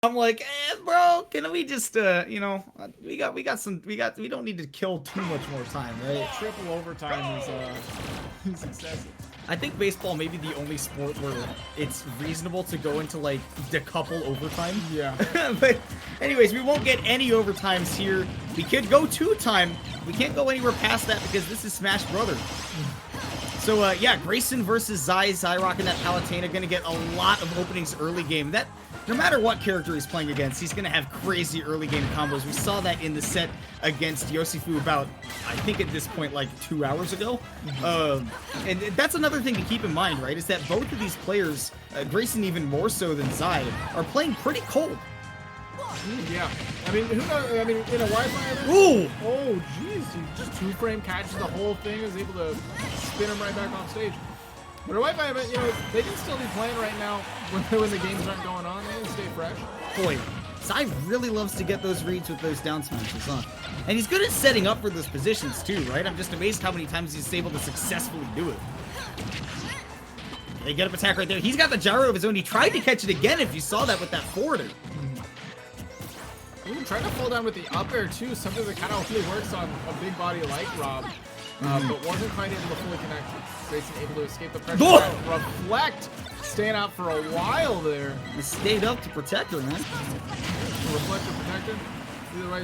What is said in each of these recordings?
I'm like, bro, can we just, you know, we don't need to kill too much more time, right? Triple overtime is excessive. I think baseball may be the only sport where it's reasonable to go into, like, decouple overtime. Yeah. But anyways, we won't get any overtimes here. We could go 2-time. We can't go anywhere past that because this is Smash Brothers. So, yeah, Grayson versus Zai. Zai rocking that Palutena. Gonna get a lot of openings early game. That, no matter what character he's playing against, he's gonna have crazy early game combos. We saw that in the set against Yosifu about, I think at this point, like 2 hours ago. And that's another thing to keep in mind, right? Is that both of these players, Grayson even more so than Zai, are playing pretty cold. Yeah. I mean, who knows? I mean, in a Wi-Fi event. Ooh! Oh, jeez. He just two-frame catches the whole thing, is able to spin him right back off stage. But a Wi-Fi event, you know, they can still be playing right now when the games aren't going on. They can stay fresh. Boy, Zai really loves to get those reads with those down smashes, huh? And he's good at setting up for those positions too, right? I'm just amazed how many times he's able to successfully do it. They get up attack right there. He's got the gyro of his own. He tried to catch it again if you saw that with that forwarder. Ooh, trying to fall down with the up air too, something that kind of only works on a big body like Rob, but wasn't quite able to fully connect. Grayson able to escape the pressure. Reflect, staying out for a while there. He stayed up to protect her, man. Reflector protector. Either way,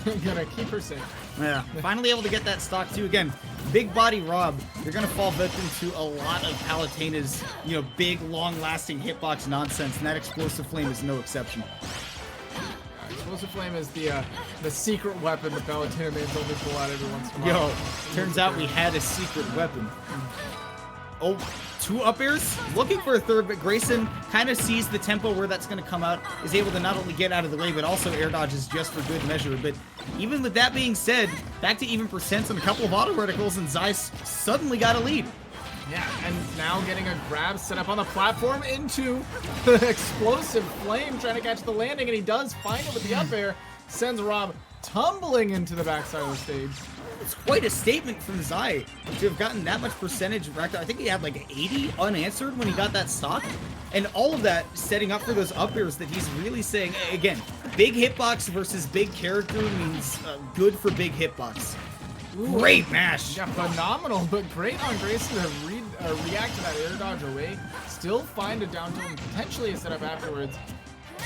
he's gonna keep her safe. Yeah, finally able to get that stock too. Again, big body Rob, you're gonna fall victim to a lot of Palutena's, you know, big, long-lasting hitbox nonsense, and that explosive flame is no exception. Explosive Flame is the secret weapon the Palutena mains only pull out every once in a while. Yo, turns out we had a secret weapon. Oh, 2 up airs? Looking for a third, but Grayson kind of sees the tempo where that's going to come out, is able to not only get out of the way, but also air dodges just for good measure. But even with that being said, back to even percents and a couple of auto verticals, and Zai suddenly got a lead. Yeah, and now getting a grab set up on the platform into the Explosive Flame, trying to catch the landing, and he does find it with the up air, sends Rob tumbling into the backside of the stage. It's quite a statement from Zai to have gotten that much percentage. I think he had like 80 unanswered when he got that stock. And all of that setting up for those up airs that he's really saying, again, big hitbox versus big character means good for big hitbox. Ooh, great mash. Yeah, phenomenal, but great on Grayson to react to that air dodge away. Still find a down tilt and potentially a setup afterwards.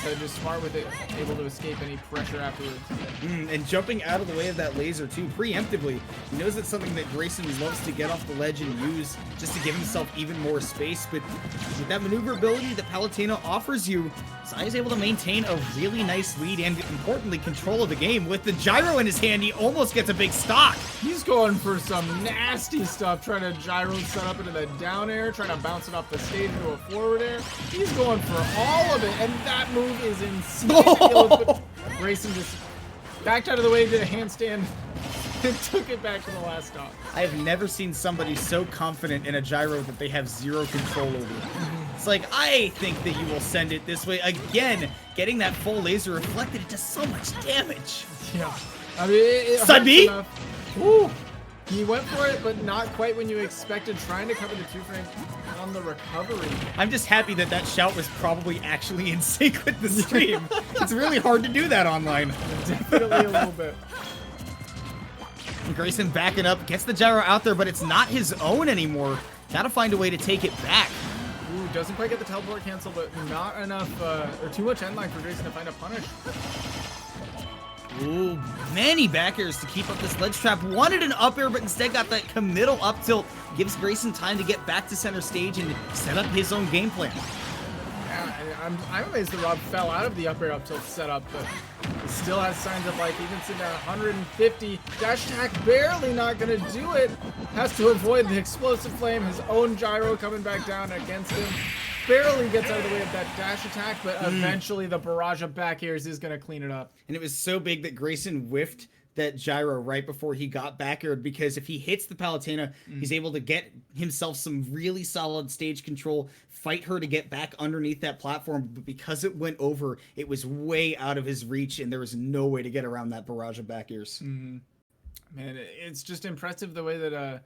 So just smart with it, able to escape any pressure afterwards. And jumping out of the way of that laser too, preemptively. He knows it's something that Grayson loves to get off the ledge and use just to give himself even more space. But with that maneuverability that Palutena offers you, Zai is able to maintain a really nice lead and, importantly, control of the game. With the gyro in his hand, he almost gets a big stock. He's going for some nasty stuff, trying to gyro set up into the down air, trying to bounce it off the stage into a forward air. He's going for all of it, and that move is insane. Grayson just backed out of the way, did a handstand, and took it back to the last stop. I have never seen somebody so confident in a gyro that they have zero control over it. It's like, I think that you will send it this way. Again, getting that full laser reflected, it does so much damage. Yeah. I mean, it Side B? Woo! He went for it, but not quite when you expected, trying to cover the 2-frame on the recovery. I'm just happy that that shout was probably actually in sync with the stream. It's really hard to do that online. Definitely a little bit. Grayson backing up, gets the gyro out there, but it's not his own anymore. Gotta find a way to take it back. Ooh, doesn't quite get the teleport cancel, but not enough, or too much endline for Grayson to find a punish. Ooh, many back airs to keep up this ledge trap. Wanted an up air, but instead got that committal up tilt. Gives Grayson time to get back to center stage and set up his own game plan. Yeah, I'm amazed that Rob fell out of the up air up tilt setup, but he still has signs of life. Even sitting at 150, dash attack barely not gonna do it. Has to avoid the Explosive Flame, his own gyro coming back down against him. Barely gets out of the way of that dash attack, but eventually the barrage of back airs is going to clean it up. And it was so big that Grayson whiffed that gyro right before he got back aired, because if he hits the Palutena, he's able to get himself some really solid stage control, fight her to get back underneath that platform, but because it went over, it was way out of his reach, and there was no way to get around that barrage of back airs. Man, it's just impressive the way that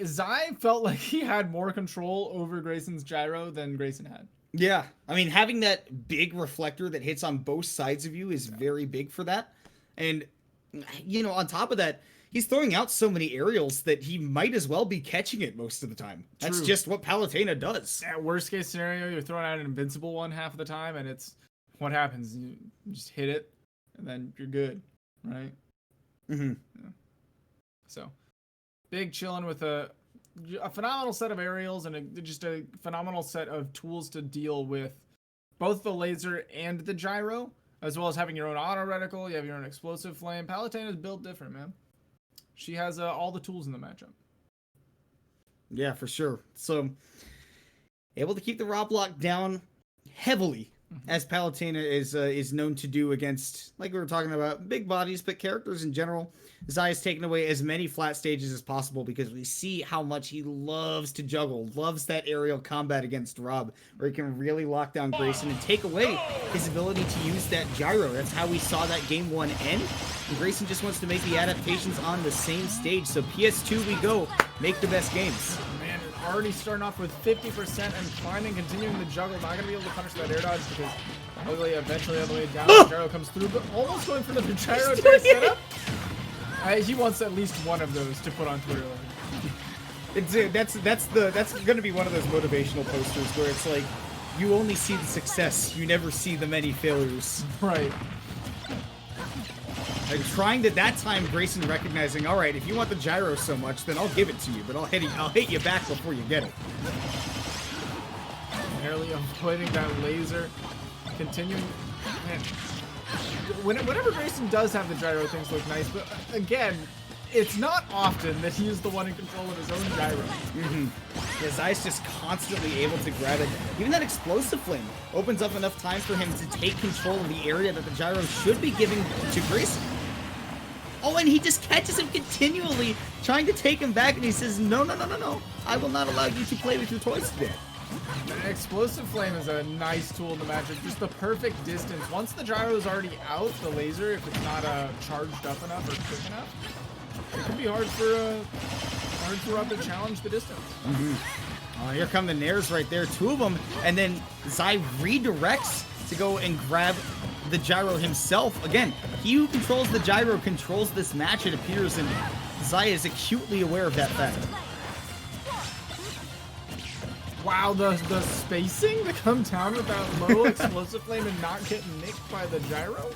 Zai felt like he had more control over Grayson's gyro than Grayson had. Yeah, I mean, having that big reflector that hits on both sides of you is very big for that. And, on top of that, he's throwing out so many aerials that he might as well be catching it most of the time. That's True. just what Palutena does. At worst case scenario, you're throwing out an invincible one half of the time, and it's what happens. You just hit it, and then you're good, right? Mm-hmm. Yeah. So, big chillin' with a phenomenal set of aerials and just a phenomenal set of tools to deal with both the laser and the gyro, as well as having your own auto reticle. You have your own explosive flame. Palutena is built different, man. She has all the tools in the matchup. Yeah, for sure. So, able to keep the Rob block down heavily, as Palutena is known to do against, like we were talking about, big bodies, but characters in general. Zai has taken away as many flat stages as possible because we see how much he loves to juggle, loves that aerial combat against Rob, where he can really lock down Grayson and take away his ability to use that gyro. That's how we saw that game 1 end. And Grayson just wants to make the adaptations on the same stage. So PS2 we go, make the best games. Man, already starting off with 50% and climbing, continuing the juggle. Not going to be able to punish that air dodge because Ugly eventually on the way down, the gyro comes through, but almost going for the gyro to set up. He wants at least one of those to put on Twitter. That's going to be one of those motivational posters where it's like, you only see the success, you never see the many failures. Right. Like trying to that time, Grayson recognizing, all right, if you want the gyro so much, then I'll give it to you, but I'll hit you back before you get it. Barely avoiding that laser, continuing. Man. Whenever Grayson does have the gyro, things look nice, but again, it's not often that he is the one in control of his own gyro. Mm-hmm. Yeah, Zai's just constantly able to grab it. Even that explosive flame opens up enough time for him to take control of the area that the gyro should be giving to Grayson. Oh, and he just catches him continually, trying to take him back, and he says, no, I will not allow you to play with your toys today. The explosive flame is a nice tool in the matchup. Just the perfect distance. Once the gyro is already out, the laser, if it's not charged up enough or quick enough, it could be hard for Rob to challenge the distance. Oh, here come the nairs right there, 2 of them, and then Zai redirects to go and grab the gyro himself. Again, he who controls the gyro controls this match, it appears, and Zai is acutely aware of that fact. Wow, the spacing to come down with that low explosive flame and not get nicked by the gyro?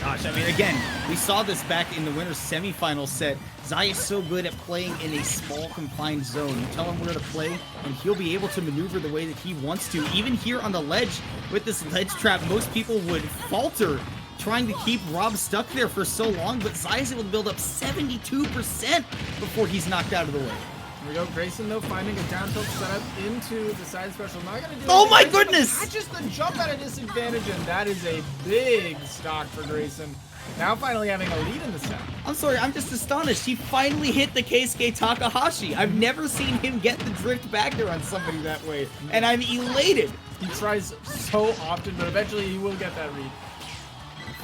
Gosh, I mean, again, we saw this back in the winner's semifinal set. Zai is so good at playing in a small, confined zone. You tell him where to play, and he'll be able to maneuver the way that he wants to. Even here on the ledge, with this ledge trap, most people would falter trying to keep Rob stuck there for so long, but Zai is able to build up 72% before he's knocked out of the way. Here we go, Grayson though finding a down tilt setup into the side special. Not gonna do Oh my Grayson goodness! Catches the jump at a disadvantage, and that is a big stock for Grayson. Now finally having a lead in the set. I'm sorry, I'm just astonished. He finally hit the Keisuke Takahashi. I've never seen him get the drift back there on somebody that way, and I'm elated. He tries so often, but eventually he will get that read.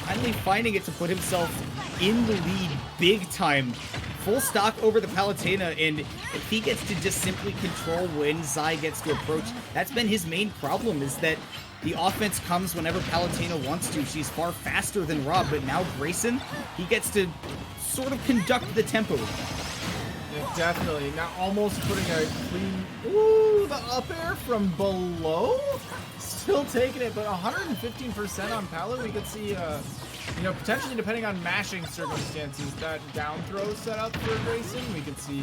Finally finding it to put himself in the lead big time. Full stock over the Palutena, and if he gets to just simply control when Zai gets to approach, that's been his main problem, is that the offense comes whenever Palutena wants to. She's far faster than Rob, but now Grayson, he gets to sort of conduct the tempo. Yeah, definitely. Now almost putting a clean... Ooh, the up air from below? Still taking it, but 115% on Palu. We could see, potentially depending on mashing circumstances, that down throw set up for Grayson. We could see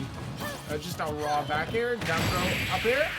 just a raw back air, down throw, up air.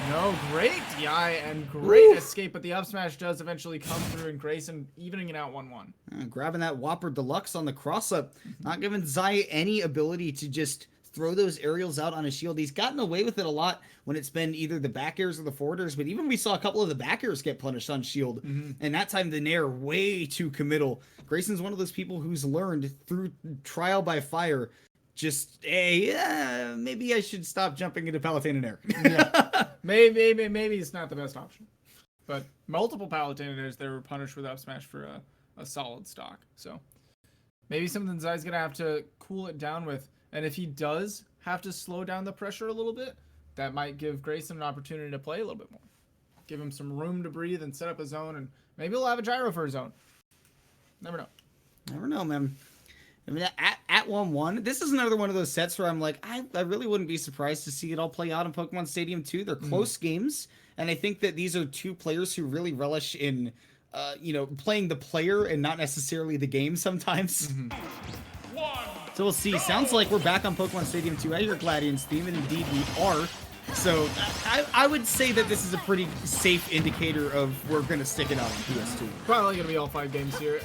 No, great DI and great escape, but the up smash does eventually come through, and Grayson evening it out 1-1. Grabbing that Whopper Deluxe on the cross-up, not giving Zai any ability to just throw those aerials out on a shield. He's gotten away with it a lot when it's been either the back airs or the forward airs, but even we saw a couple of the back airs get punished on shield, and that time the nair way too committal. Grayson's one of those people who's learned through trial by fire, just, hey, maybe I should stop jumping into Palutena nair. Yeah. Maybe it's not the best option. But multiple Palutena nairs, they were punished with up smash for a solid stock. So maybe something Zai's going to have to cool it down with. And if he does have to slow down the pressure a little bit, that might give Grayson an opportunity to play a little bit more. Give him some room to breathe and set up his own, and maybe he'll have a gyro for his own. Never know. Never know, man. I mean, at 1-1, this is another one of those sets where I'm like, I really wouldn't be surprised to see it all play out in Pokemon Stadium 2. They're close games, and I think that these are two players who really relish in, playing the player and not necessarily the game sometimes. So we'll see. Sounds like we're back on Pokemon Stadium 2. I hear Gladian's theme, and indeed we are. So I would say that this is a pretty safe indicator of we're going to stick it out on PS2. Probably going to be all 5 games here.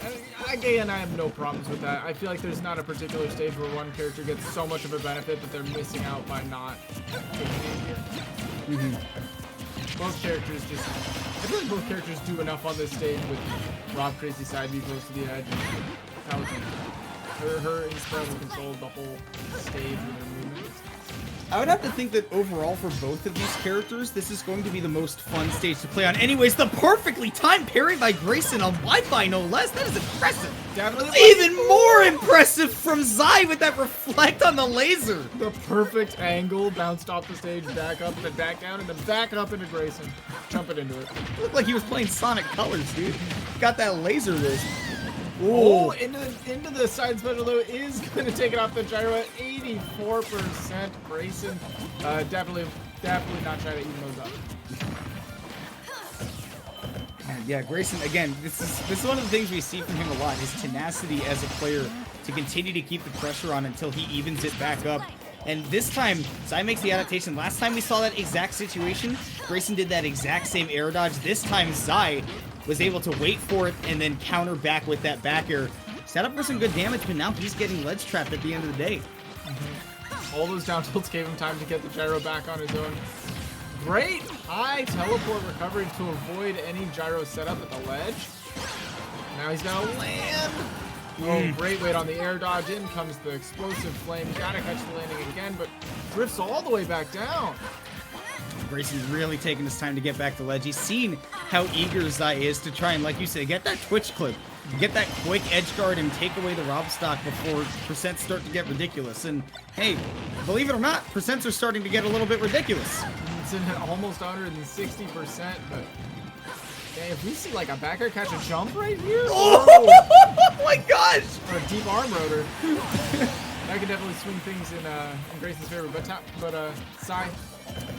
Again, I have no problems with that. I feel like there's not a particular stage where one character gets so much of a benefit that they're missing out by not taking it here. Both characters I feel like both characters do enough on this stage with Rob Crazy Side B close to the edge. Palutena. Her incredible control of the whole stage with her movements. I would have to think that overall for both of these characters, this is going to be the most fun stage to play on. Anyways, the perfectly timed parry by Grayson on Wi-Fi, no less. That is impressive. Definitely. Even more impressive from Zai with that reflect on the laser. The perfect angle, bounced off the stage, back up, then back down, and then back up into Grayson. Jumping into it. Looked like he was playing Sonic Colors, dude. Got that laser wrist. Oh, into the side special though is going to take it off the gyro at 84%. Grayson, definitely not trying to even those up. Yeah, Grayson, again, this is one of the things we see from him a lot, his tenacity as a player to continue to keep the pressure on until he evens it back up. And this time, Zai makes the adaptation. Last time we saw that exact situation, Grayson did that exact same air dodge. This time, Zai was able to wait for it and then counter back with that back air. Set up for some good damage, but now he's getting ledge trapped at the end of the day. All those down tilts gave him time to get the gyro back on his own. Great high teleport recovery to avoid any gyro setup at the ledge. Now he's gonna land. Oh, great weight on the air dodge. In comes the explosive flame. Gotta catch the landing again, but drifts all the way back down. Grayson's really taking his time to get back to ledge. He's seen how eager Zai is to try and, like you said, get that Twitch clip. Get that quick edge guard and take away the Rob stock before percents start to get ridiculous. And hey, believe it or not, percents are starting to get a little bit ridiculous. It's in almost 160%, but okay, if we see like a backer catch a jump right here, oh my gosh! Or a deep arm rotor, that could definitely swing things in Grayson's favor. But Zai,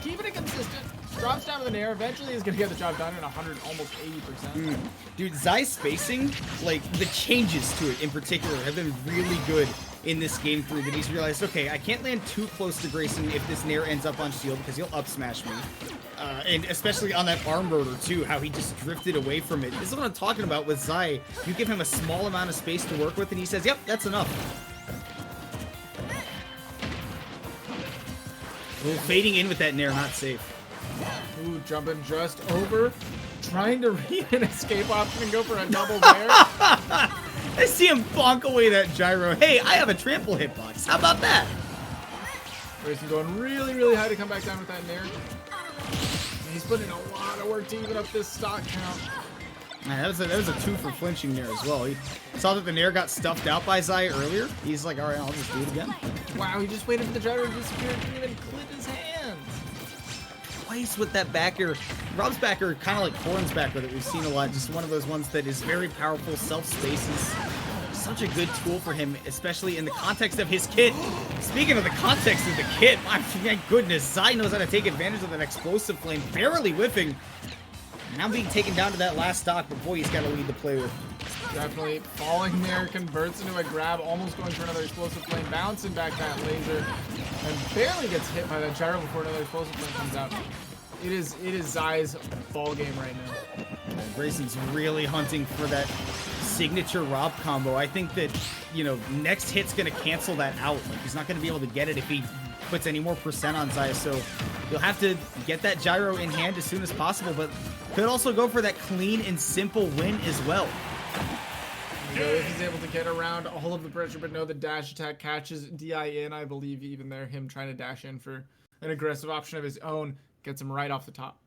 keeping it consistent. Drops down to the nair. Eventually is going to get the job done at 100, almost 80%. Dude, Zai's spacing, like the changes to it in particular, have been really good in this game through. That he's realized, okay, I can't land too close to Grayson if this nair ends up on shield because he'll up smash me. And especially on that arm rotor too, how he just drifted away from it. This is what I'm talking about with Zai. You give him a small amount of space to work with and he says, yep, that's enough. Ooh, fading in with that nair, not safe. Ooh, jumping just over. Trying to read an escape option and go for a double there. I see him bonk away that gyro. Hey, I have a trample hitbox. How about that? Grayson going really, really high to come back down with that nair. And he's putting in a lot of work to even up this stock count. Man, that was a 2 for flinching nair as well. He saw that the nair got stuffed out by Zai earlier. He's like, all right, I'll just do it again. Wow, he just waited for the gyro to disappear and didn't even clip his hands. Twice with that backer. Rob's backer, kind of like Corrin's backer that we've seen a lot. Just one of those ones that is very powerful, self-spaces. Such a good tool for him, especially in the context of his kit. Speaking of the context of the kit, my goodness, Zai knows how to take advantage of that explosive flame, barely whiffing. Now being taken down to that last stock, but boy, he's got to lead the play with. Definitely falling there, converts into a grab, almost going for another explosive flame, bouncing back that laser, and barely gets hit by that gyro before another explosive flame comes out. It is Zai's ball game right now. Grayson's really hunting for that signature Rob combo. I think that, next hit's going to cancel that out. Like, he's not going to be able to get it if he puts any more percent on Zai, so you'll have to get that gyro in hand as soon as possible, but could also go for that clean and simple win as well. If he's able to get around all of the pressure, but no, the dash attack catches DI in, I believe, even there, him trying to dash in for an aggressive option of his own, gets him right off the top.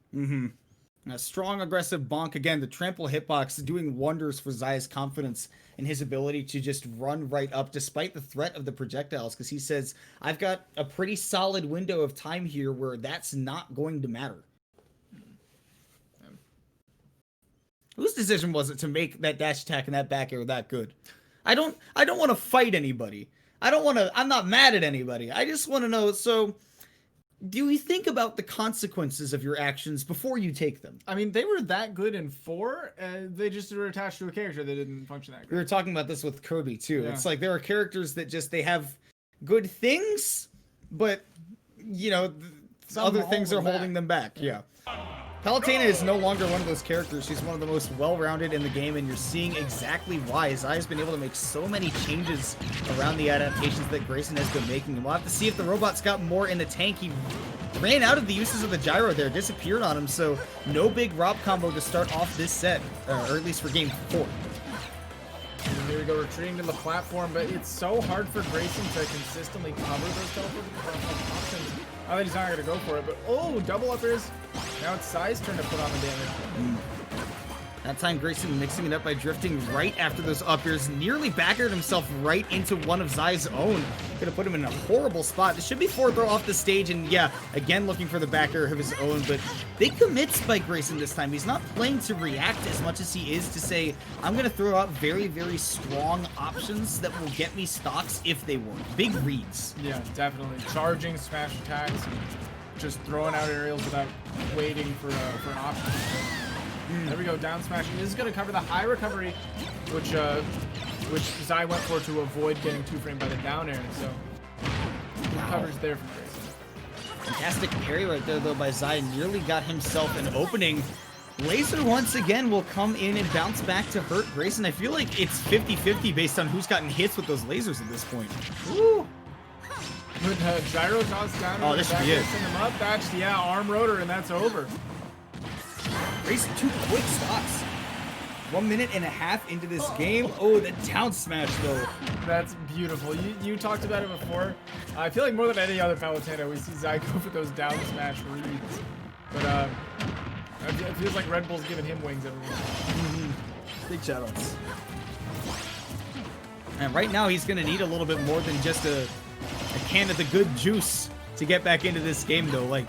And a strong aggressive bonk. Again, the trample hitbox doing wonders for Zai's confidence in his ability to just run right up despite the threat of the projectiles, because he says, I've got a pretty solid window of time here where that's not going to matter. Whose decision was it to make that dash attack and that back air that good? I don't want to fight anybody. I'm not mad at anybody. I just want to know, so do you think about the consequences of your actions before you take them? I mean, they were that good in 4, they just were attached to a character that didn't function that good. We were talking about this with Kirby too. Yeah. It's like there are characters that just, they have good things, but you know, other things are holding them back. Yeah. Palutena is no longer one of those characters. She's one of the most well-rounded in the game, and you're seeing exactly why. Zai's been able to make so many changes around the adaptations that Grayson has been making. And we'll have to see if the robot's got more in the tank. He ran out of the uses of the gyro there, disappeared on him, so no big Rob combo to start off this set, or at least for game 4. And here we go, retreating to the platform, but it's so hard for Grayson to consistently cover those teleport options. I think he's not going to go for it, but oh, double up airs. Now it's Zai's turn to put on the damage. That time Grayson mixing it up by drifting right after those up airs, nearly back-aired himself right into one of Zai's own. Could have put him in a horrible spot. This should be forward throw off the stage, and yeah, again looking for the back air of his own, but big commits by Grayson this time. He's not playing to react as much as he is to say, I'm going to throw out very, very strong options that will get me stocks if they work. Big reads. Yeah, definitely. Charging, smash attacks, and just throwing out aerials without waiting for an option. There we go, down smash. This is going to cover the high recovery, which Zai went for to avoid getting 2-framed by the down air. So, coverage there from Grayson. Fantastic parry right there, though, by Zai. Nearly got himself an opening. Laser once again will come in and bounce back to hurt Grayson. I feel like it's 50-50 based on who's gotten hits with those lasers at this point. Woo! Good gyro toss down. Oh, this should be it. Send him up. That's, yeah, arm rotor, and that's over. Grayson, 2 quick stocks. 1.5 minutes into this game. Oh, the down smash, though. That's beautiful. You talked about it before. I feel like more than any other Palutena, we see Zai go for those down smash reads. But it feels like Red Bull's giving him wings everywhere. Big shoutouts. And right now, he's going to need a little bit more than just a can of the good juice to get back into this game, though. Like,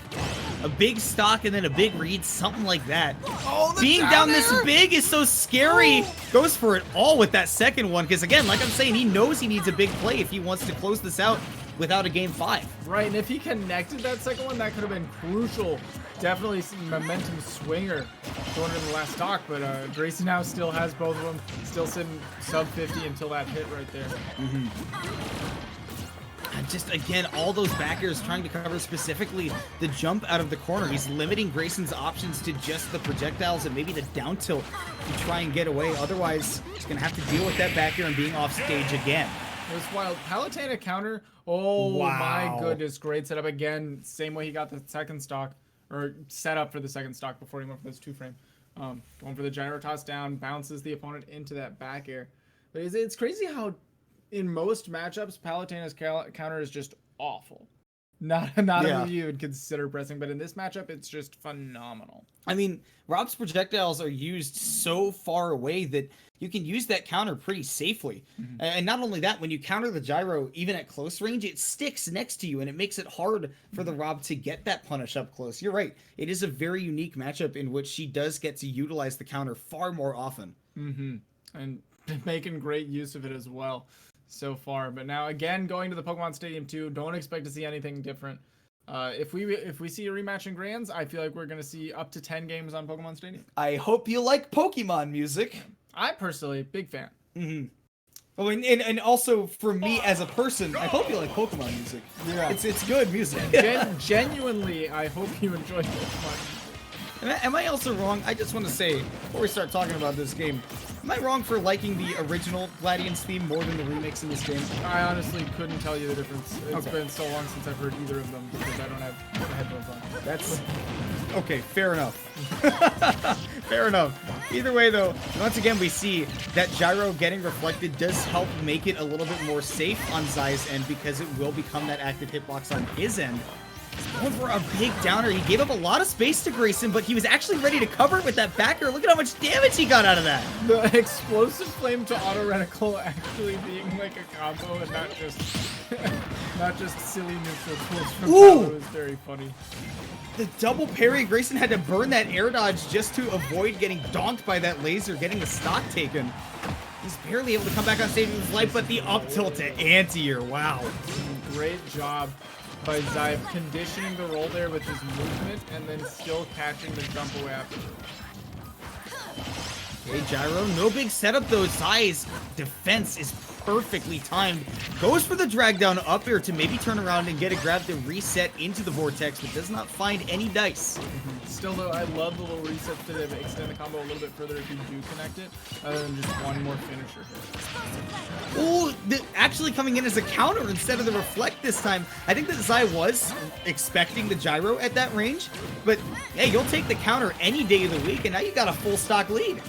a big stock and then a big read, something like that. Oh, being down this big is so scary. Goes for it all with that second one, because again, like I'm saying, he knows he needs a big play if he wants to close this out without a game 5. Right, and if he connected that second one, that could have been crucial. Definitely some momentum swinger going into the last stock, but Grayson now still has both of them, still sitting sub 50 until that hit right there. Just, again, all those backers trying to cover specifically the jump out of the corner. He's limiting Grayson's options to just the projectiles and maybe the down tilt to try and get away. Otherwise, he's going to have to deal with that back air and being off stage again. It was wild. Palutena counter. Oh, wow. My goodness. Great setup again. Same way he got the second stock, or set up for the second stock before he went for this 2-frame. Going for the gyro toss down, bounces the opponent into that back air. But it's crazy how in most matchups, Palutena's counter is just awful. Not yeah. You would consider pressing, but in this matchup, it's just phenomenal. I mean, Rob's projectiles are used so far away that you can use that counter pretty safely. And not only that, when you counter the gyro, even at close range, it sticks next to you, and it makes it hard for the Rob to get that punish up close. You're right. It is a very unique matchup in which she does get to utilize the counter far more often. And making great use of it as well so far. But now, again, going to the Pokemon Stadium 2, don't expect to see anything different. If we see a rematch in Grands, I feel like we're going to see up to 10 games on Pokemon Stadium. I hope you like Pokemon music. I personally, big fan. Oh, and also for me as a person, I hope you like Pokemon music. Yeah, it's good music. Genuinely, I hope you enjoy Pokemon music. Am I also wrong? I just want to say, before we start talking about this game, am I wrong for liking the original Gladians theme more than the remix in this game? I honestly couldn't tell you the difference. It's been so long since I've heard either of them because I don't have the headphones on. That's okay, fair enough. Fair enough. Either way, though, once again, we see that gyro getting reflected does help make it a little bit more safe on Zai's end because it will become that active hitbox on his end. Going for a big downer. He gave up a lot of space to Grayson, but he was actually ready to cover it with that backer. Look at how much damage he got out of that. The explosive flame to auto reticle actually being like a combo and not just not just silly neutral tools from Palu is very funny. The double parry, Grayson had to burn that air dodge just to avoid getting donked by that laser, getting the stock taken. He's barely able to come back on stage with his life, but the up tilt to anti-air, wow. Great job by Zai conditioning the roll there with his movement and then still catching the jump away after. Okay, gyro, no big setup though. Zai's defense is perfectly timed. Goes for the drag down up air to maybe turn around and get a grab to reset into the vortex, but does not find any dice. Still though, I love the little resets to extend the combo a little bit further if you do connect it, other than just one more finisher here. Oh, actually coming in as a counter instead of the reflect this time. I think that Zai was expecting the gyro at that range, but hey, you'll take the counter any day of the week, and now you got a full stock lead.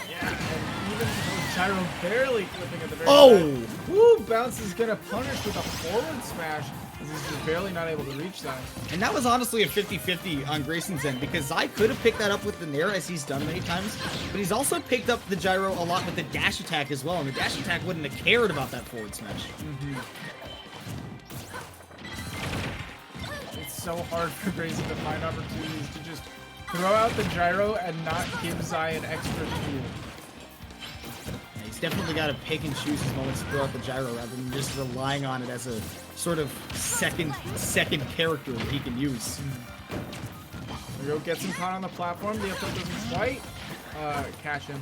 Yeah, and even with gyro barely clipping at the very end. Woo, Bounce is gonna punish with a forward smash. He's just barely not able to reach that. And that was honestly a 50-50 on Grayson's end, because Zai could have picked that up with the Nair, as he's done many times, but he's also picked up the gyro a lot with the dash attack as well, and the dash attack wouldn't have cared about that forward smash. It's so hard for Grayson to find opportunities to just throw out the gyro and not give Zai an extra shield. Yeah, he's definitely got to pick and choose his moments to throw out the gyro rather than just relying on it as a sort of second character that he can use. There we go, gets him caught on the platform. The up tilt doesn't quite catch him.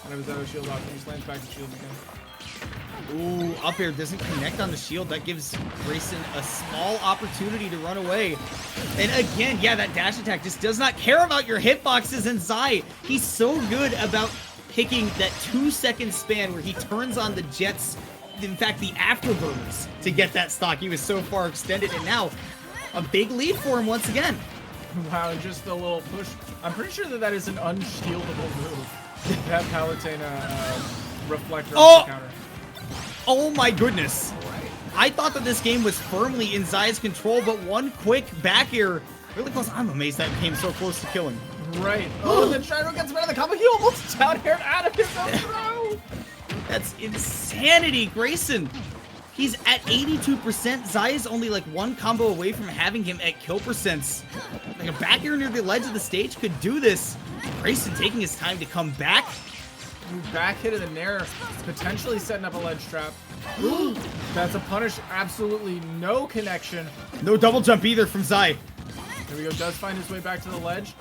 And it was out of shield off, and he slams back to shield again. Ooh, up air doesn't connect on the shield. That gives Grayson a small opportunity to run away. And again, yeah, that dash attack just does not care about your hitboxes. And Zai, he's so good about picking that 2-second span where he turns on the jets, in fact, the afterburners, to get that stock. He was so far extended, and now a big lead for him once again. Wow, just a little push. I'm pretty sure that that is an unshieldable move. That Palutena reflector on the counter. Oh my goodness. I thought that this game was firmly in Zai's control, but one quick back air really close. I'm amazed that came so close to killing. Right. Oh, and then gyro gets him out of the combo. He almost down aired out of his own throw. That's insanity, Grayson. He's at 82%. Zai is only like one combo away from having him at kill percents. Like a back air near the ledge of the stage could do this. Grayson taking his time to come back. Back hit of the Nair, potentially setting up a ledge trap. Ooh, that's a punish. Absolutely no connection. No double jump either from Zai. There we go, does find his way back to the ledge.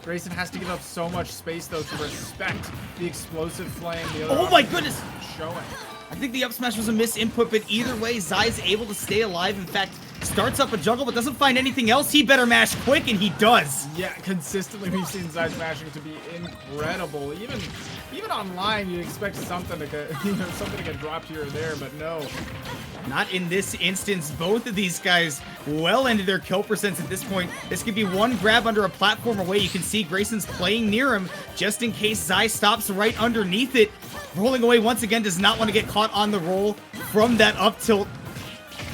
Grayson has to give up so much space, though, to respect the explosive flame. The other oh my goodness! Showing. I think the up smash was a misinput, but either way, Zai's able to stay alive. In fact, starts up a juggle, but doesn't find anything else. He better mash quick, and he does. Yeah, consistently we've seen Zai's mashing to be incredible. Even online, you'd expect something to get, something to get dropped here or there, but no. Not in this instance. Both of these guys well into their kill percents at this point. This could be one grab under a platform away. You can see Grayson's playing near him just in case Zai stops right underneath it. Rolling away once again, does not want to get caught on the roll from that up tilt.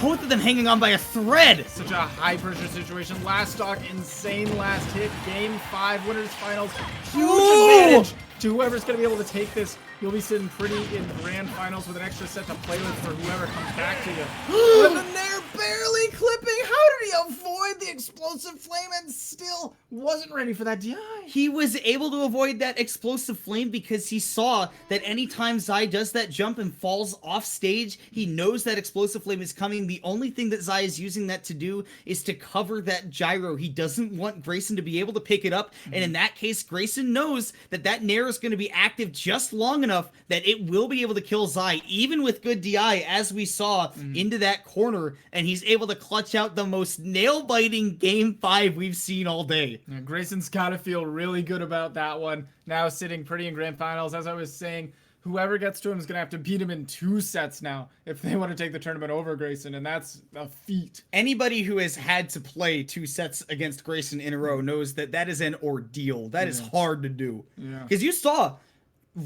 Both of them hanging on by a thread. Such a high pressure situation. Last stock, insane last hit. Game 5, winners finals. Huge advantage to whoever's going to be able to take this. You'll be sitting pretty in grand finals with an extra set to play with for whoever comes back to you. And then they're barely clipping. How did he avoid the explosive flame and still wasn't ready for that DI? He was able to avoid that explosive flame because he saw that anytime Zai does that jump and falls off stage, he knows that explosive flame is coming. The only thing that Zai is using that to do is to cover that gyro. He doesn't want Grayson to be able to pick it up. And in that case, Grayson knows that that Nair is going to be active just long enough that it will be able to kill Zai, even with good DI, as we saw into that corner, and he's able to clutch out the most nail-biting Game 5 we've seen all day. Yeah, Grayson's got to feel really good about that one. Now sitting pretty in grand finals, as I was saying, whoever gets to him is going to have to beat him in 2 sets now if they want to take the tournament over Grayson, and that's a feat. Anybody who has had to play 2 sets against Grayson in a row knows that that is an ordeal. That is hard to do. Because you saw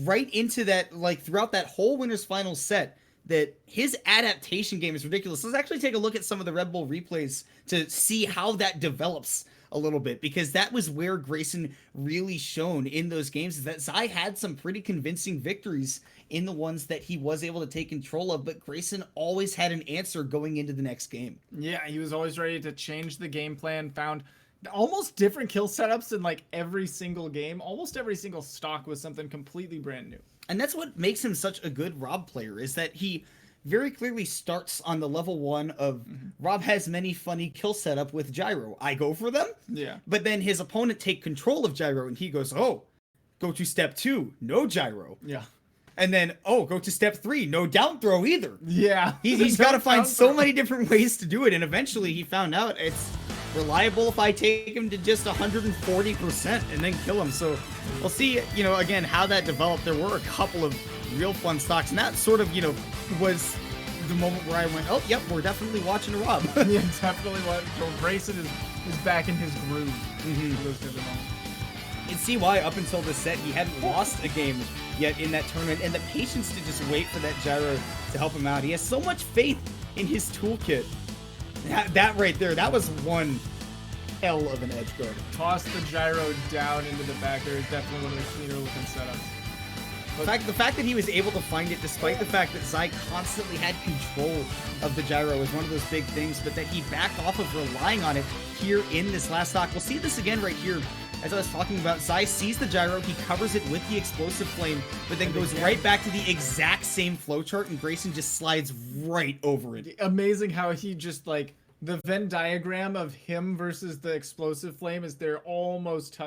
right into that, like throughout that whole winners finals set, that his adaptation game is ridiculous. Let's actually take a look at some of the Red Bull replays to see how that develops a little bit, because that was where Grayson really shone in those games, is that Zai had some pretty convincing victories in the ones that he was able to take control of, but Grayson always had an answer going into the next game. Yeah, he was always ready to change the game plan, found almost different kill setups in like every single game. Almost every single stock was something completely brand new. And that's what makes him such a good Rob player, is that he very clearly starts on the level 1 of Rob has many funny kill setup with gyro. I go for them. Yeah. But then his opponent take control of gyro and he goes, oh, go to step 2, no gyro. Yeah. And then, oh, go to step 3, no down throw either. Yeah. He's got to find so many different ways to do it. And eventually he found out it's reliable if I take him to just 140% and then kill him. So we'll see, again, how that developed. There were a couple of real fun stocks, and that sort of, was the moment where I went, oh, yep, we're definitely watching a Rob. Yeah, definitely. Grayson is back in his groove. Those type of moments. And see why up until this set he hadn't lost a game yet in that tournament, and the patience to just wait for that gyro to help him out. He has so much faith in his toolkit. That right there, that was one hell of an edge guard. Toss the gyro down into the back there is definitely one of the cleaner looking setups. The fact that he was able to find it, despite the fact that Zai constantly had control of the gyro, was one of those big things, but that he backed off of relying on it here in this last stock. We'll see this again right here. As I was talking about, Zai sees the gyro, he covers it with the explosive flame, but then goes right back to the exact same flowchart, and Grayson just slides right over it. Amazing how he just, like, the Venn diagram of him versus the explosive flame is they're almost touching.